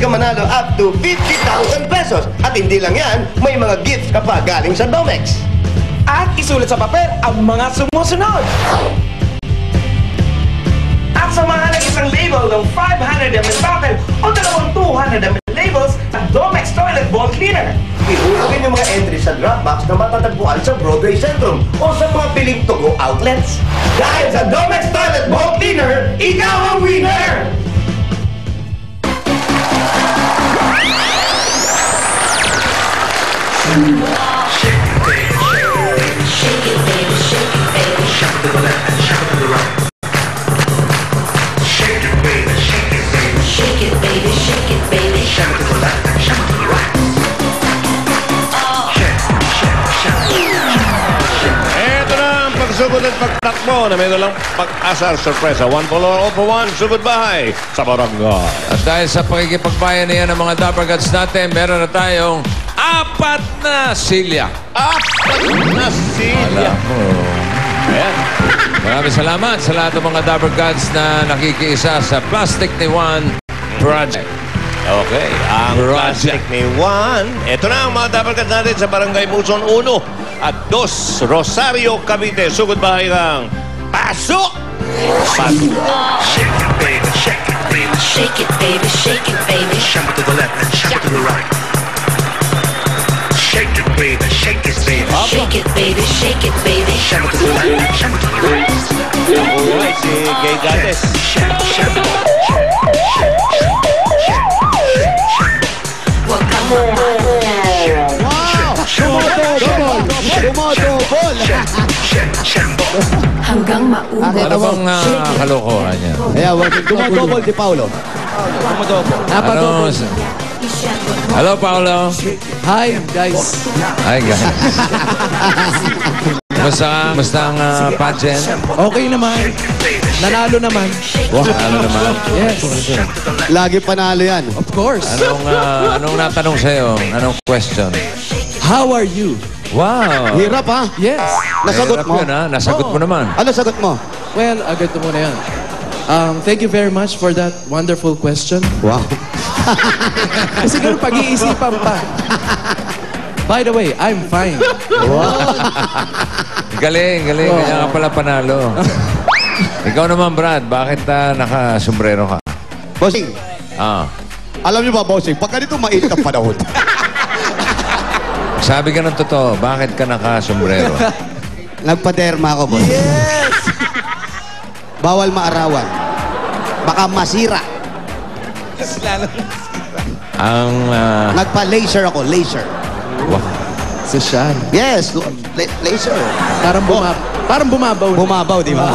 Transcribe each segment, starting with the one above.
ka manalo up to 50,000 pesos. At hindi lang yan, may mga gifts ka pa galing sa Domex. At isulat sa papel ang mga sumusunod. At samahan ng isang label ng 500 ml bottle o dalawang 200 ml labels at Domex Toilet Bowl Cleaner. Ihulogin yung mga entries sa Dropbox na matatagpuan sa Broadway Centrum o sa mga piling to-go outlets. Dahil sa Domex Toilet Bowl Cleaner, ikaw ang winner! Shake it, baby, shake it, baby. Shake to the left and shake to the right. Shake it, baby, shake it, baby. Shake it, baby, shake it, baby. Shake to the left and shake to the right. Ito na ang pagsugod at pagtakbo na may dalang pag-asar sorpresa. 1 for all for 1, sugod bahay sa barangay. At dahil sa pakikipagbayan na yan ng mga Dapper Gods natin, meron na tayong 4 na silya. 4 na silya. Alam mo. Ayan. Maraming salamat sa lahat ng mga Dapper Gods na nakikiisa sa Plastic ni Juan Project. Okay, ang plastic ni Juan. Ito na ang mga Dapper Gods natin sa Barangay Muson 1 at 2, Rosario, Cavite. Sugod bahay ng Pasok! Shake it, baby, shake it, baby. Shake it, baby, shake it, baby. Shake to the left and shake to the right. Shake it, baby, shake it, baby. Shake it, baby, shake it, baby. Shake to the left and shake to the right. Alright, si Gay Gades. Shake, shake, shake, shake, shake, shake. Huwag kang Dumodobol! hanggang maubos. Ano bang kalokohan niya? Kaya, dumodobol si Paolo. Ano? Hello, Paolo. Hi, guys. Hi, guys. Kumusta ang pageant? Okay naman. Nanalo naman. Wow, ano naman? Yes. Lagi panalo yan. Of course. Anong natanong sa'yo? Anong question? How are you? Wow. Hirap ha? Yes. Nasagot Hirap mo? yun, ha? Nasagot mo naman. Ano sagot mo? Well, agad mo na yan. Thank you very much for that wonderful question. Wow. Kasi ganun pag-iisipan pa. By the way, I'm fine. Wow. Galing. Kanya ka pala panalo. Ikaw naman, Brad. Bakit naka-sombrero ka? Bossing, alam niyo ba, Bossing, pag ganito mainit ang panahon. Sabi ka ng totoo, bakit ka naka-sombrero? Nagpaderma ako, boss. Yes! Bawal maarawan. Baka masira. Ang... Nagpa-laser ako, laser. Wow. Sosyal. Yes, laser. Parang bumabaw. Bumabaw, di ba?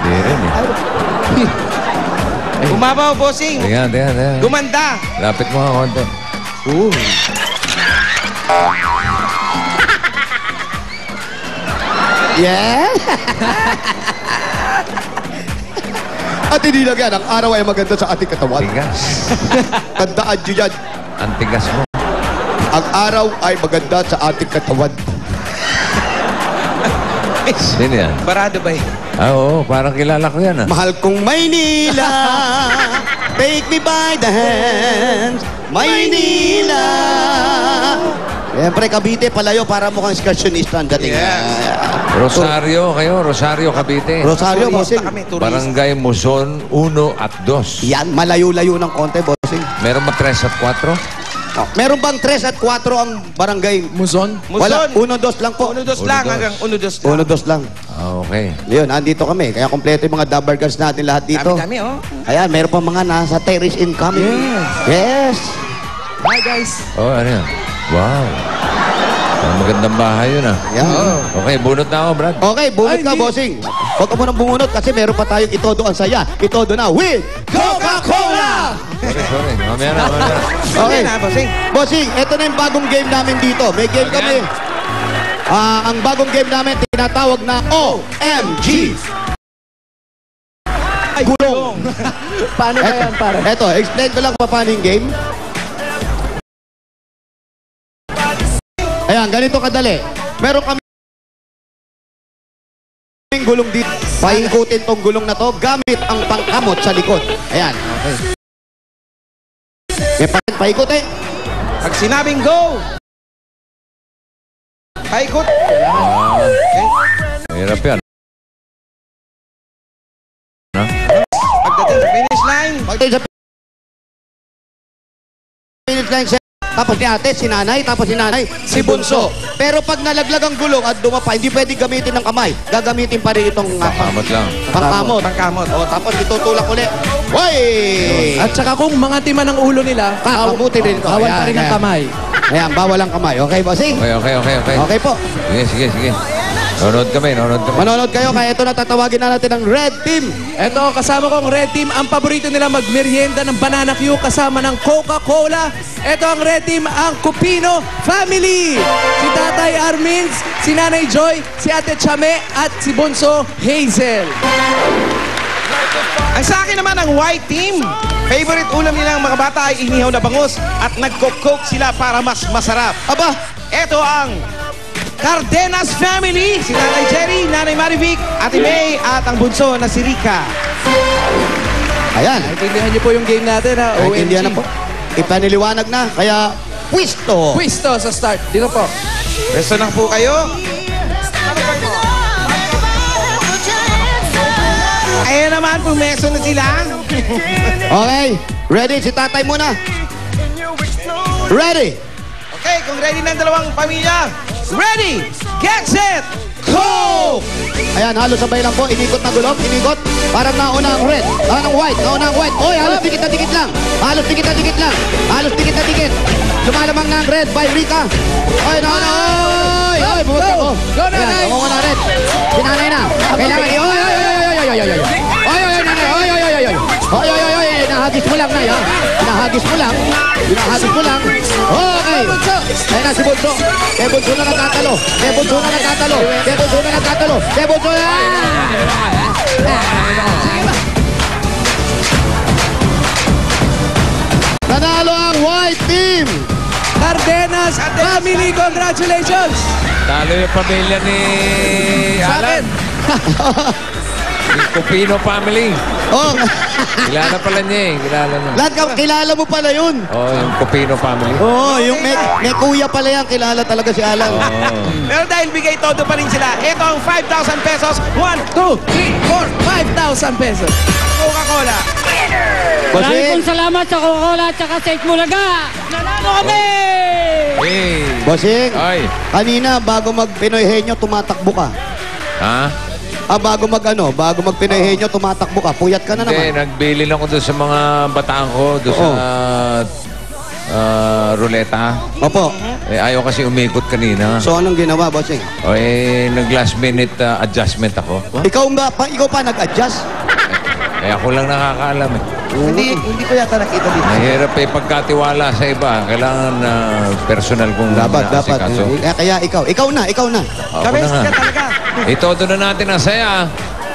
Hindi rin eh. Bumabaw, bossing. Tingnan. Gumanda. Lapit mo nga konti. Yeah? At hindi lang yan, ang araw ay maganda sa ating katawan. Tigas. Tandaan nyo yan. Ang tigas mo. Ang araw ay maganda sa ating katawan. Sino yan? Barado ba yun? Oo, parang kilala ko yan Mahal kong Maynila, take me by the hands, Maynila. Siyempre, Cavite, palayo para mukhang excursionista ang dating. Rosario kayo, Rosario, Cavite. Rosario, bossing. Barangay Muson 1 at 2. Yan, malayo-layo ng konti, bossing. Meron ba 3 at 4? Meron bang 3 at 4 ang barangay? Muson? Wala, 1, 2 lang po. 1-2 lang hanggang 1-2 lang. 1, 2 lang. Okay. Yun, andito kami. Kaya kompleto yung mga Dapper Gods natin lahat dito. Dami, oh. Ayan, meron pa mga nasa terrace incoming. Yes. Hi, guys. Oh, ano yan? Wow. Ang magandang bahay yun Yan. Okay, bunot na ako, Brad. Okay, bunot ka, bossing. Huwag ka munang bumunot kasi meron pa tayong itodo ang saya. Itodo na with Coca-Cola! Sorry. Mamaya na. Okay. Na, bossing. Bossing, ito na yung bagong game namin dito. May game kami. Ang bagong game namin, tinatawag na OMG. Gulong. Paano ba yan, pare? Eto, explain ko lang paano yung game. Ayan, ganito kadali. Meron kami gulong dito. Paikutin tong gulong na to gamit ang pangkamot sa likod. Ayan. Okay. Paikutin. Pag sinabing go, paikot. Hirap yan. Pagdating sa finish line, Pagdating sa finish line, tapos ni ate, si nanay, tapos si nanay, si bunso. Pero pag nalaglag ang gulong at dumapa, hindi pwede gamitin ng kamay. Gagamitin pa rin itong Pangkamot lang. pangkamot. pangkamot. O, tapos itutulak ulit. Hoy! At saka kung mga tima ng ulo nila, Kakamutin rin ito. bawal pa Ayan, rin ang ayan. kamay. Ayan, bawal ang kamay. Okay, bossing? Okay. Okay po. Sige. Nanonood kami. Manonood kayo, kaya ito na tatawagin na natin ang Red Team. Eto, kasama kong Red Team. Ang paborito nila magmerienda ng Banana Q kasama ng Coca-Cola. Eto ang Red Team, ang Cupino Family. Si Tatay Armins, si Nanay Joy, si Ate Chame, at si Bunso Hazel. Ang sa akin naman ang White Team. Favorite ulam nila ng mga bata ay inihaw na bangus at nagko-coke sila para mas masarap. Aba, Eto ang Cardenas Family. Si Nanay Jerry, Nanay Marivic, Ate May, at ang bunso na si Rica. ayan. Naintindihan niyo po yung game natin, ha? Naintindihan na po. Ipaniliwanag na, kaya pwisto. Pwisto sa start. Dito po. Pwesto na po kayo. Ayan naman, pumeso na sila. Okay, ready? Si tatay muna. Ready? Okay, kung ready na ang dalawang pamilya. Ready, get set, go! Ayan, halos sabay lang po. Inikot na gulong, inikot. Parang nauna ang red. Ang white, nauna ang white. Oy, halos dikit na dikit lang. Halos dikit na dikit lang. Halos dikit na dikit. Lumalamang na ang red by Rica. Oy, nauna. Oy, bumagsak ko. Go, nanay. Ayan, nauna na red. Sinanay na. Kailangan. Oy, nahagis mo lang, Nay, ha? Nahagis mo lang. Nahagis mo lang. Okay. Ayan na si Bunso. Bunso na nagkatalo. Bunso na nagkatalo. Bunso na nagkatalo. Bunso na. Nanalo ang white team. Cardenas Family, congratulations! Talo yung pamilya ni Alan. Yung Cupino Family. Oh, Kilala pala niya eh. lahat kilala mo pala yun. Oh, yung Cupino Family. Oo, yung may kuya pala yan. Kilala talaga si Alan. Pero dahil bigay todo pa rin sila, ito ang 5,000 pesos. 1, 2, 3, 4, 5,000 pesos. Coca-Cola. Bossing, Maraming salamat sa Coca-Cola at saka sa Itbulaga. Nanalo kami! Hey! Bossing, Ay! kanina bago mag-Pinoy Henyo, tumatakbo ka. Ha? Bago mag Pinoy Henyo, tumatakbo ka. Puyat ka na Hindi, naman. nagbilin ako doon sa mga bataan ko, doon sa ruleta. Opo. Eh, ayaw kasi umikot kanina. So, anong ginawa, bossing? O eh, nag-last minute adjustment ako. Ikaw pa nag-adjust? Eh, ako lang nakakaalam eh. Hindi ko yata nakita dito. Mahirap eh pagkatiwala sa iba. Kailangan personal kong Dapat. naasikaso. Kaya ikaw na. Ako Kabes na nga. ka talaga. Itodo na natin ang saya.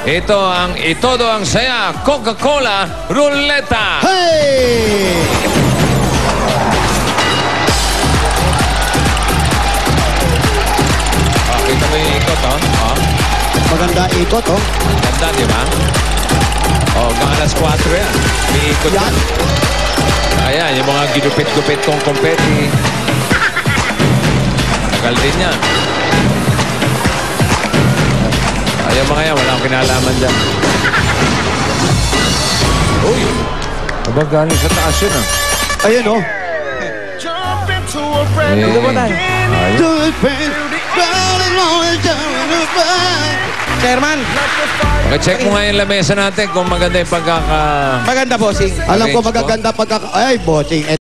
Itodo ang saya. Coca-Cola Ruleta. Hey! Kita mo yung ikot, oh. Maganda ikot, oh. Ganda, di ba? Oh, hanggang alas 4 yan. May ikot Yan. Ayan, yung mga ginupit-gupit kong kompeti. Tagal din yan. Ayaw mga yan, wala akong kinalaman dyan. Uy! Aba, galing sa taas yun, ah. Ayun, oh. Dito ba tayo? Chairman, Check mo nga yung lamesa natin kung maganda yung maganda bossing. Alam ko magaganda pagka... Ay, bossing.